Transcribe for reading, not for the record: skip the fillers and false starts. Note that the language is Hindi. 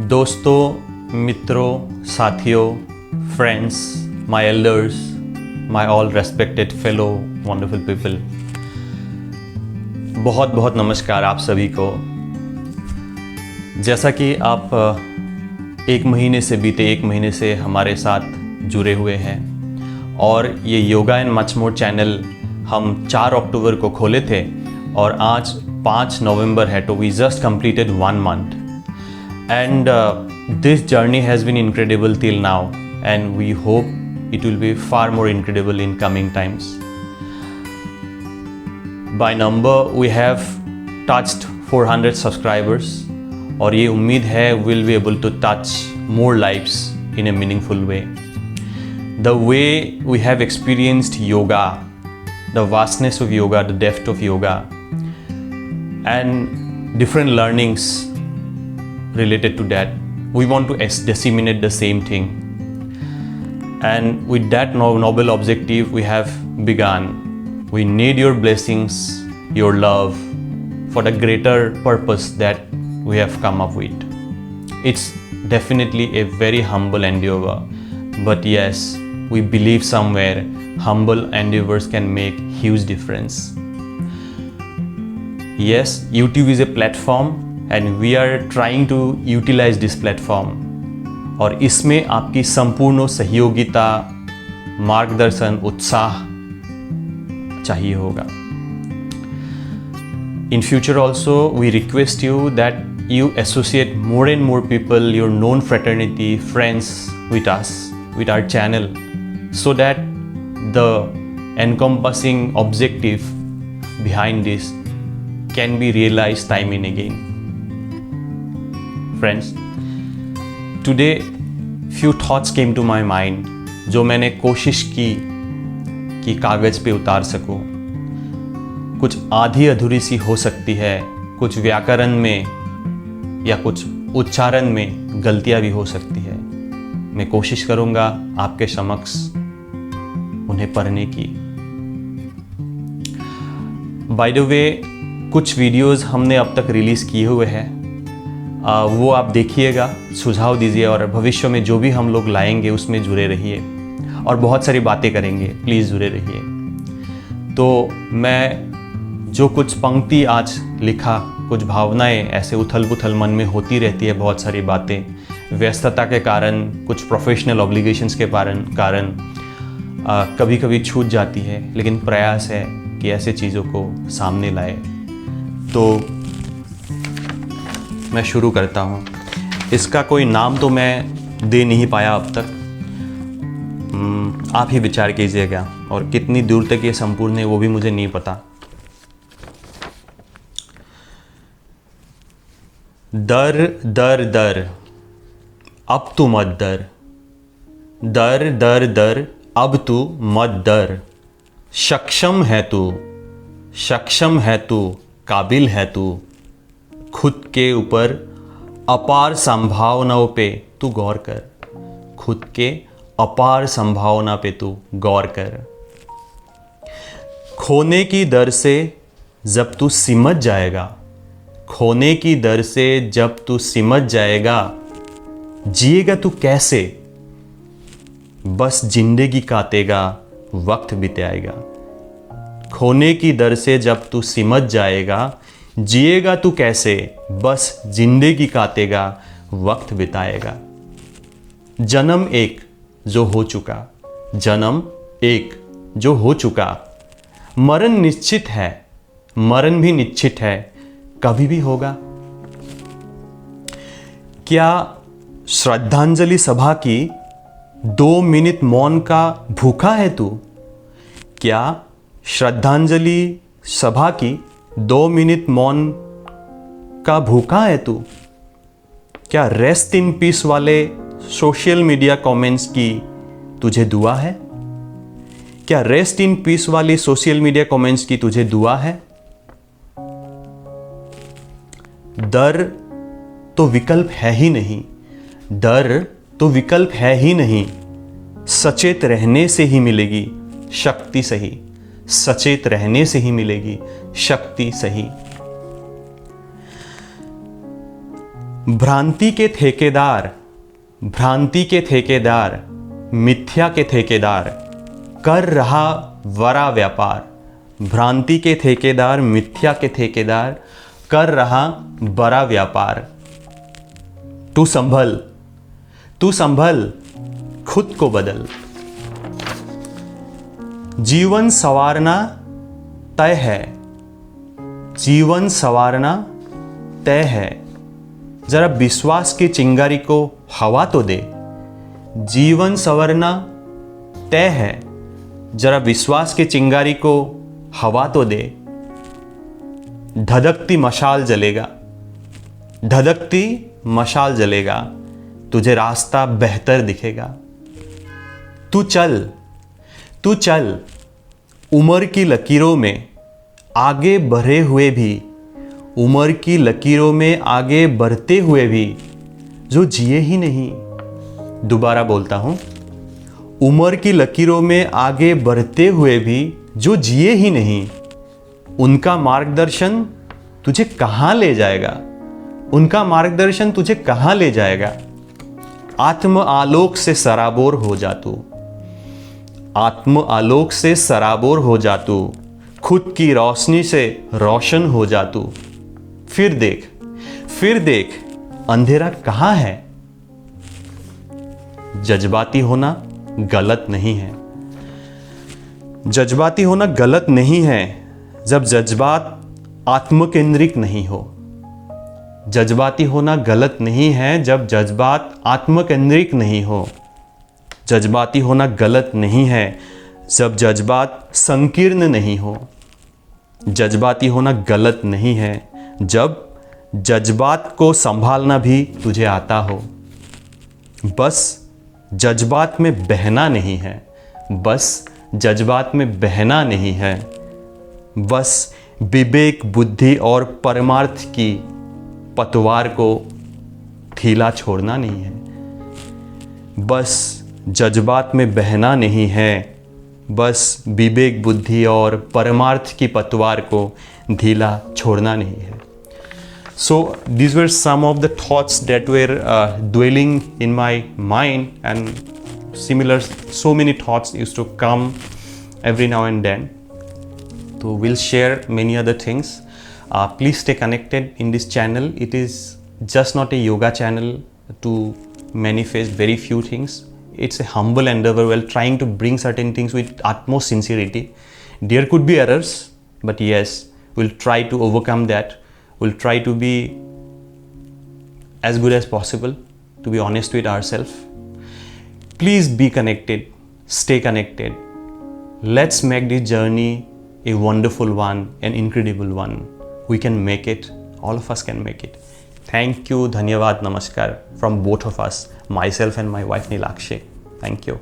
दोस्तों, मित्रों, साथियों, friends, my elders, my all respected fellow wonderful people, बहुत बहुत नमस्कार आप सभी को। जैसा कि आप बीते एक महीने से हमारे साथ जुड़े हुए हैं और ये yoga and much more channel हम 4 अक्टूबर को खोले थे और आज 5 नवंबर है, तो we just completed 1 month and this journey has been incredible till now and we hope it will be far more incredible in coming times. By number we have touched 400 subscribers और ये उम्मीद है we'll be able to touch more lives in a meaningful way. The way we have experienced yoga, the vastness of yoga, the depth of yoga and different learnings related to that, we want to disseminate the same thing, and with that noble objective we have begun. We need your blessings, your love for the greater purpose that we have come up with. It's definitely a very humble endeavor, but yes, we believe somewhere humble endeavors can make huge difference. Yes, YouTube is a platform and we are trying to utilize this platform और इसमें आपकी संपूर्ण सहयोगिता, मार्गदर्शन, उत्साह चाहिए होगा. In future also we request you that you associate more and more people, your known fraternity, friends with us, with our channel, so that the encompassing objective behind this can be realized time and again. Friends, today few thoughts came to my mind जो मैंने कोशिश की कि कागज़ पे उतार सकूं. कुछ आधी अधूरी सी हो सकती है, कुछ व्याकरण में या कुछ उच्चारण में गलतियां भी हो सकती है. मैं कोशिश करूंगा आपके समक्ष उन्हें पढ़ने की. बाय द वे, कुछ वीडियोस हमने अब तक रिलीज़ किए हुए हैं, वो आप देखिएगा, सुझाव दीजिए और भविष्य में जो भी हम लोग लाएंगे उसमें जुड़े रहिए और बहुत सारी बातें करेंगे. प्लीज़ जुड़े रहिए. तो मैं जो कुछ पंक्ति आज लिखा, कुछ भावनाएं ऐसे उथल पुथल मन में होती रहती है, बहुत सारी बातें व्यस्तता के कारण, कुछ प्रोफेशनल ऑब्लिगेशंस के कारण कभी कभी छूट जाती है, लेकिन प्रयास है कि ऐसे चीज़ों को सामने लाए. तो मैं शुरू करता हूँ. इसका कोई नाम तो मैं दे नहीं पाया अब तक, आप ही विचार कीजिएगा, और कितनी दूर तक ये संपूर्ण है वो भी मुझे नहीं पता. दर दर दर अब तू मत दर, दर दर दर अब तू मत दर. सक्षम है तू, सक्षम है तू, काबिल है तू. खुद के ऊपर अपार संभावनाओं पे तू गौर कर. खुद के अपार संभावना पे तू गौर कर. खोने की दर से जब तू सिमट जाएगा, खोने की दर से जब तू सिमट जाएगा, जिएगा तू कैसे, बस जिंदगी काटेगा, वक्त बिताएगा. खोने की दर से जब तू सिमट जाएगा, जिएगा तू कैसे, बस जिंदगी काटेगा, वक्त बिताएगा. जन्म एक जो हो चुका, जन्म एक जो हो चुका. मरण निश्चित है, मरण भी निश्चित है, कभी भी होगा. क्या श्रद्धांजलि सभा की 2 मिनट मौन का भूखा है तू? क्या श्रद्धांजलि सभा की 2 मिनट मौन का भूखा है तू? क्या रेस्ट इन पीस वाले सोशल मीडिया कमेंट्स की तुझे दुआ है? क्या रेस्ट इन पीस वाली सोशल मीडिया कमेंट्स की तुझे दुआ है? डर तो विकल्प है ही नहीं, डर तो विकल्प है ही नहीं. सचेत रहने से ही मिलेगी शक्ति सही, सचेत रहने से ही मिलेगी शक्ति सही. भ्रांति के ठेकेदार, भ्रांति के ठेकेदार, मिथ्या के ठेकेदार, कर रहा बड़ा व्यापार। भ्रांति के ठेकेदार, मिथ्या के ठेकेदार, कर रहा बड़ा व्यापार। तू संभल, तू संभल, खुद को बदल। जीवन संवारना तय है, जीवन संवारना तय है। जरा विश्वास की चिंगारी को हवा तो दे। जीवन संवरना तय है, जरा विश्वास की चिंगारी को हवा तो दे। धधकती मशाल जलेगा, धधकती मशाल जलेगा, तुझे रास्ता बेहतर दिखेगा। तू चल, तू चल, उम्र की लकीरों में आगे बढ़े हुए भी, उम्र की लकीरों में आगे बढ़ते हुए भी जो जिए ही नहीं। दोबारा बोलता हूं, उम्र की लकीरों में आगे बढ़ते हुए भी जो जिए ही नहीं, उनका मार्गदर्शन तुझे कहां ले जाएगा, उनका मार्गदर्शन तुझे कहां ले जाएगा। आत्म आलोक से सराबोर हो जा तू, आत्म आलोक से सराबोर हो जा तू, खुद की रोशनी से रोशन हो जा तू। फिर देख, फिर देख, अंधेरा कहां है। जज्बाती होना गलत नहीं है, जज्बाती होना गलत नहीं है जब जज्बात आत्मकेंद्रित नहीं हो। जज्बाती होना गलत नहीं है जब जज्बात आत्मकेंद्रित नहीं हो। जज्बाती होना गलत नहीं है जब जज्बात संकीर्ण नहीं हो। जज्बाती होना गलत नहीं है जब जज्बात को संभालना भी तुझे आता हो। बस जज्बात में बहना नहीं है, बस जज्बात में बहना नहीं है, बस विवेक, बुद्धि और परमार्थ की पतवार को ढीला छोड़ना नहीं है। बस जज्बात में बहना नहीं है, बस विवेक, बुद्धि और परमार्थ की पतवार को ढीला छोड़ना नहीं है। So these were some of the thoughts that were dwelling in my mind, and similar so many thoughts used to come every now and then. So we'll share many other things. Please stay connected in this channel. It is just not a yoga channel to manifest very few things. It's a humble endeavor while trying to bring certain things with utmost sincerity. There could be errors, but yes, we'll try to overcome that. We'll try to be as good as possible, to be honest with ourselves. Please be connected, stay connected. Let's make this journey a wonderful one, an incredible one. We can make it, all of us can make it. Thank you, Dhanyavad, Namaskar from both of us, myself and my wife Nilakshi. Thank you.